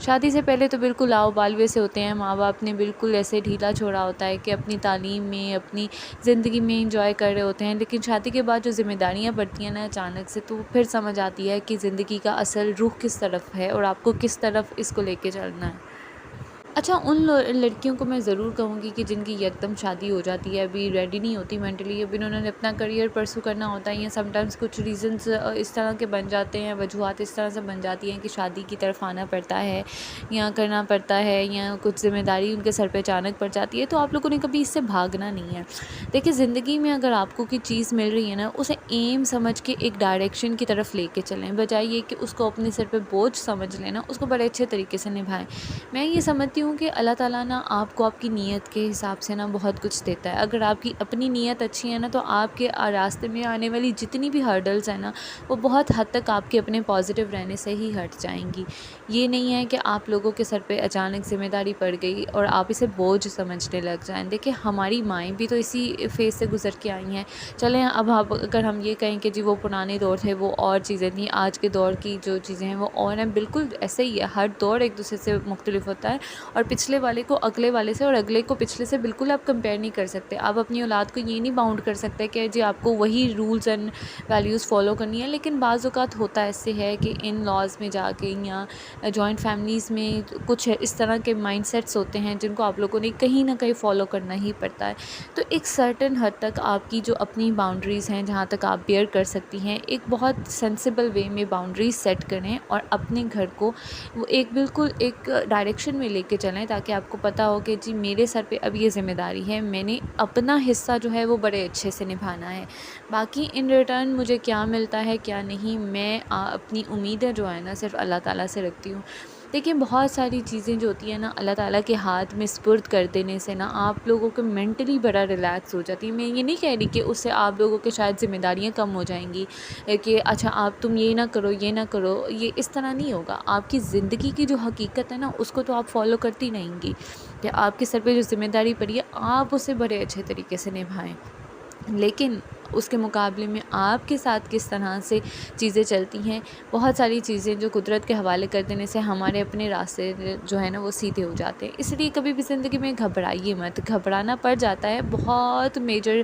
شادی سے پہلے تو بالکل آؤ بالوے سے ہوتے ہیں، ماں باپ نے بالکل ایسے ڈھیلا چھوڑا ہوتا ہے کہ اپنی تعلیم میں، اپنی زندگی میں انجوائے کر رہے ہوتے ہیں، لیکن شادی کے بعد جو ذمہ داریاں بڑھتی ہیں نا اچانک سے، تو پھر سمجھ آتی ہے کہ زندگی کا اصل رخ کس طرف ہے اور آپ کو کس طرف اس کو لے کے چلنا ہے۔ اچھا، ان لڑکیوں کو میں ضرور کہوں گی کہ جن کی یکدم شادی ہو جاتی ہے، ابھی ریڈی نہیں ہوتی مینٹلی، ابھی انہوں نے اپنا کریئر پرسو کرنا ہوتا ہے، یا سم ٹائمز کچھ ریزنز اس طرح کے بن جاتے ہیں، وجوہات اس طرح سے بن جاتی ہیں کہ شادی کی طرف آنا پڑتا ہے یا کرنا پڑتا ہے، یا کچھ ذمہ داری ان کے سر پہ اچانک پڑ جاتی ہے، تو آپ لوگوں نے کبھی اس سے بھاگنا نہیں ہے۔ دیکھیں، زندگی میں اگر آپ کو کوئی چیز مل رہی ہے نا، اسے ایم سمجھ کے ایک ڈائریکشن کی طرف لے کے چلیں، بجائے یہ کہ اس کو اپنے سر پہ بوجھ سمجھ لینا، اس کو بڑے اچھے طریقے سے نبھائیں۔ میں یہ سمجھتی ہوں کہ اللہ تعالیٰ نا آپ کو آپ کی نیت کے حساب سے نا بہت کچھ دیتا ہے۔ اگر آپ کی اپنی نیت اچھی ہے نا، تو آپ کے راستے میں آنے والی جتنی بھی ہرڈلز ہیں نا، وہ بہت حد تک آپ کے اپنے پازیٹیو رہنے سے ہی ہٹ جائیں گی۔ یہ نہیں ہے کہ آپ لوگوں کے سر پہ اچانک ذمہ داری پڑ گئی اور آپ اسے بوجھ سمجھنے لگ جائیں۔ دیکھیں، ہماری مائیں بھی تو اسی فیز سے گزر کے آئی ہیں۔ چلیں، اب اگر ہم یہ کہیں کہ جی وہ پرانے دور تھے، وہ اور چیزیں تھیں، آج کے دور کی جو چیزیں ہیں وہ اور ہیں، بالکل ایسے ہی ہے۔ ہر دور ایک دوسرے سے مختلف ہوتا ہے، اور پچھلے والے کو اگلے والے سے اور اگلے کو پچھلے سے بالکل آپ کمپیئر نہیں کر سکتے۔ آپ اپنی اولاد کو یہ نہیں باؤنڈ کر سکتے کہ جی آپ کو وہی رولز اینڈ ویلیوز فالو کرنی ہے، لیکن بعض اوقات ہوتا ایسے ہے کہ ان لاز میں جا کے یا جوائنٹ فیملیز میں کچھ اس طرح کے مائنڈ سیٹس ہوتے ہیں جن کو آپ لوگوں نے کہیں نہ کہیں فالو کرنا ہی پڑتا ہے۔ تو ایک سرٹن حد تک آپ کی جو اپنی باؤنڈریز ہیں، جہاں تک آپ بیئر کر سکتی ہیں، ایک بہت سینسیبل وے میں باؤنڈریز سیٹ کریں اور اپنے گھر کو وہ ایک بالکل ایک ڈائریکشن میں لے کے چلیں، تاکہ آپ کو پتہ ہو کہ جی میرے سر پہ اب یہ ذمہ داری ہے، میں نے اپنا حصہ جو ہے وہ بڑے اچھے سے نبھانا ہے۔ باقی ان ریٹرن مجھے کیا ملتا ہے کیا نہیں، میں اپنی امیدیں جو ہے نا صرف اللہ تعالیٰ سے رکھتی ہوں۔ دیکھیں، بہت ساری چیزیں جو ہوتی ہیں نا اللہ تعالیٰ کے ہاتھ میں سپرد کر دینے سے نا آپ لوگوں کو مینٹلی بڑا ریلیکس ہو جاتی ہے۔ میں یہ نہیں کہہ رہی کہ اس سے آپ لوگوں کے شاید ذمہ داریاں کم ہو جائیں گی، کہ اچھا آپ تم یہ نہ کرو یہ نہ کرو، یہ اس طرح نہیں ہوگا۔ آپ کی زندگی کی جو حقیقت ہے نا اس کو تو آپ فالو کرتی رہیں گی، کہ آپ کے سر پہ جو ذمہ داری پڑی ہے آپ اسے بڑے اچھے طریقے سے نبھائیں، لیکن اس کے مقابلے میں آپ کے ساتھ کس طرح سے چیزیں چلتی ہیں، بہت ساری چیزیں جو قدرت کے حوالے کر دینے سے ہمارے اپنے راستے جو ہے نا وہ سیدھے ہو جاتے ہیں۔ اس لیے کبھی بھی زندگی میں گھبرائیے مت، گھبرانا پڑ جاتا ہے بہت میجر،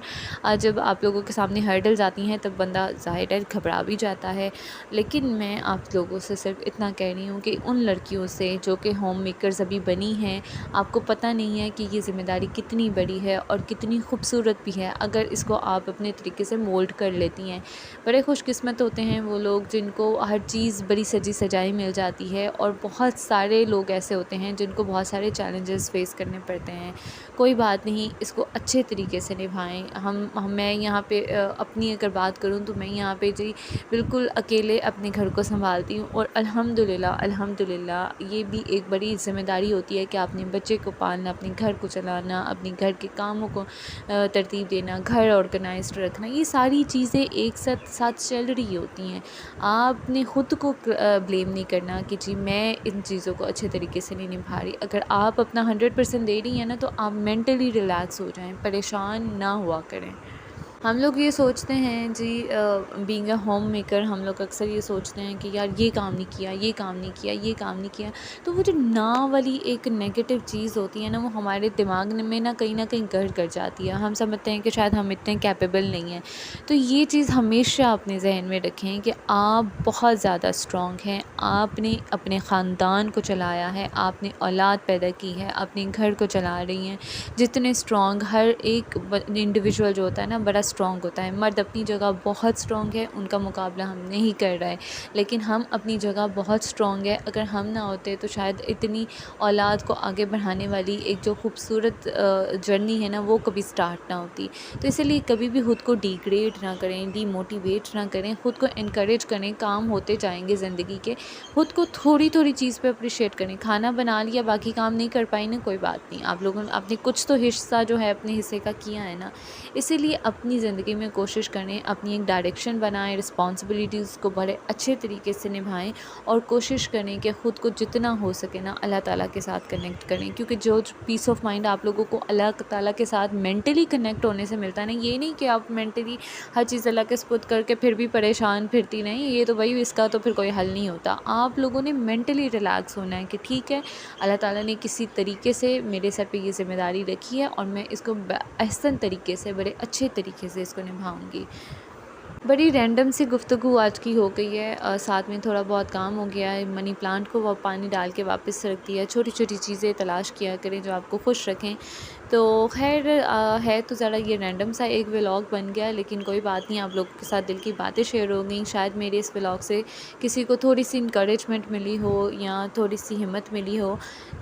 جب آپ لوگوں کے سامنے ہرڈلز آتی ہیں تب بندہ ظاہر ہے گھبرا بھی جاتا ہے۔ لیکن میں آپ لوگوں سے صرف اتنا کہہ رہی ہوں کہ ان لڑکیوں سے جو کہ ہوم میکرز ابھی بنی ہیں، آپ کو پتہ نہیں ہے کہ یہ ذمہ داری کتنی بڑی ہے اور کتنی خوبصورت بھی ہے اگر اس کو آپ اپنے طریقے سے مولڈ کر لیتی ہیں۔ بڑے خوش قسمت ہوتے ہیں وہ لوگ جن کو ہر چیز بڑی سجی سجائی مل جاتی ہے، اور بہت سارے لوگ ایسے ہوتے ہیں جن کو بہت سارے چیلنجز فیس کرنے پڑتے ہیں۔ کوئی بات نہیں، اس کو اچھے طریقے سے نبھائیں۔ میں یہاں پہ اپنی اگر بات کروں تو میں یہاں پہ جی بالکل اکیلے اپنے گھر کو سنبھالتی ہوں، اور الحمدللہ یہ بھی ایک بڑی ذمہ داری ہوتی ہے کہ اپنے بچے کو پالنا، اپنے گھر کو چلانا، اپنے گھر کے کاموں کو ترتیب دینا، گھر آرگنائزڈ رکھنا، یہ ساری چیزیں ایک ساتھ چل رہی ہوتی ہیں۔ آپ نے خود کو بلیم نہیں کرنا کہ جی میں ان چیزوں کو اچھے طریقے سے نہیں نبھا رہی۔ اگر آپ اپنا 100% دے رہی ہیں نا، تو آپ مینٹلی ریلیکس ہو جائیں، پریشان نہ ہوا کریں۔ ہم لوگ یہ سوچتے ہیں جی بینگ اے ہوم میکر، ہم لوگ اکثر یہ سوچتے ہیں کہ یار یہ کام نہیں کیا، یہ کام نہیں کیا، یہ کام نہیں کیا، تو وہ جو نا والی ایک نیگیٹو چیز ہوتی ہے نا، وہ ہمارے دماغ میں نا کہیں گھر کر جاتی ہے۔ ہم سمجھتے ہیں کہ شاید ہم اتنے کیپیبل نہیں ہیں۔ تو یہ چیز ہمیشہ اپنے ذہن میں رکھیں کہ آپ بہت زیادہ اسٹرانگ ہیں، آپ نے اپنے خاندان کو چلایا ہے، آپ نے اولاد پیدا کی ہے، اپنے گھر کو چلا رہی ہیں۔ جتنے اسٹرانگ ہر ایک انڈیویجول جو ہوتا ہے نا بڑا اسٹرانگ ہوتا ہے۔ مرد اپنی جگہ بہت اسٹرانگ ہے، ان کا مقابلہ ہم نہیں کر رہے، لیکن ہم اپنی جگہ بہت اسٹرانگ ہے۔ اگر ہم نہ ہوتے تو شاید اتنی اولاد کو آگے بڑھانے والی ایک جو خوبصورت جرنی ہے نا وہ کبھی سٹارٹ نہ ہوتی۔ تو اسی لیے کبھی بھی خود کو ڈیگریڈ نہ کریں، ڈی موٹیویٹ نہ کریں، خود کو انکریج کریں۔ کام ہوتے جائیں گے زندگی کے، خود کو تھوڑی چیز پہ اپریشیٹ کریں۔ کھانا بنا لیا، باقی کام نہیں کر پائی نا، کوئی بات نہیں، آپ لوگوں نے کچھ تو حصہ جو ہے اپنے حصے کا کیا ہے نا۔ اسی لیے اپنی زندگی میں کوشش کریں، اپنی ایک ڈائریکشن بنائیں، رسپانسبلٹیز کو بڑے اچھے طریقے سے نبھائیں اور کوشش کریں کہ خود کو جتنا ہو سکے نا اللہ تعالیٰ کے ساتھ کنیکٹ کریں، کیونکہ جو پیس آف مائنڈ آپ لوگوں کو اللہ تعالیٰ کے ساتھ مینٹلی کنیکٹ ہونے سے ملتا ہے نا، یہ نہیں کہ آپ مینٹلی ہر چیز اللہ کے سپرد کر کے پھر بھی پریشان پھرتی نہیں، یہ تو بھائی اس کا تو پھر کوئی حل نہیں ہوتا۔ آپ لوگوں نے مینٹلی ریلیکس ہونا ہے کہ ٹھیک ہے، اللہ تعالیٰ نے کسی طریقے سے میرے سر پہ یہ ذمہ داری رکھی ہے اور میں اس کو احسن طریقے سے، بڑے اچھے طریقے سے اس کو نبھاؤں گی۔ بڑی رینڈم سی گفتگو آج کی ہو گئی ہے، ساتھ میں تھوڑا بہت کام ہو گیا ہے، منی پلانٹ کو وہ پانی ڈال کے واپس رکھ دیا، چھوٹی چھوٹی چیزیں تلاش کیا کریں جو آپ کو خوش رکھیں۔ تو خیر ہے تو ذرا یہ رینڈم سا ایک ولاگ بن گیا، لیکن کوئی بات نہیں، آپ لوگوں کے ساتھ دل کی باتیں شیئر ہو گئیں، شاید میرے اس ولاگ سے کسی کو تھوڑی سی انکریجمنٹ ملی ہو یا تھوڑی سی ہمت ملی ہو۔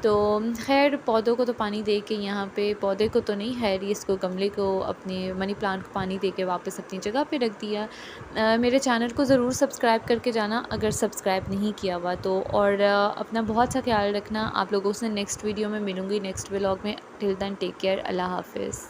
تو خیر پودوں کو تو پانی دے کے یہاں پہ، پودے کو تو نہیں، خیر اس کو گملے کو، اپنے منی پلانٹ کو پانی دے کے واپس اپنی جگہ پہ رکھ دیا۔ میرے چینل کو ضرور سبسکرائب کر کے جانا اگر سبسکرائب نہیں کیا ہوا تو، اور اپنا بہت سا خیال رکھنا۔ آپ لوگوں سے نیکسٹ ویڈیو میں ملوں گی، نیکسٹ ولاگ میں۔ ٹل دین ٹیک کیئر، اللہ حافظ۔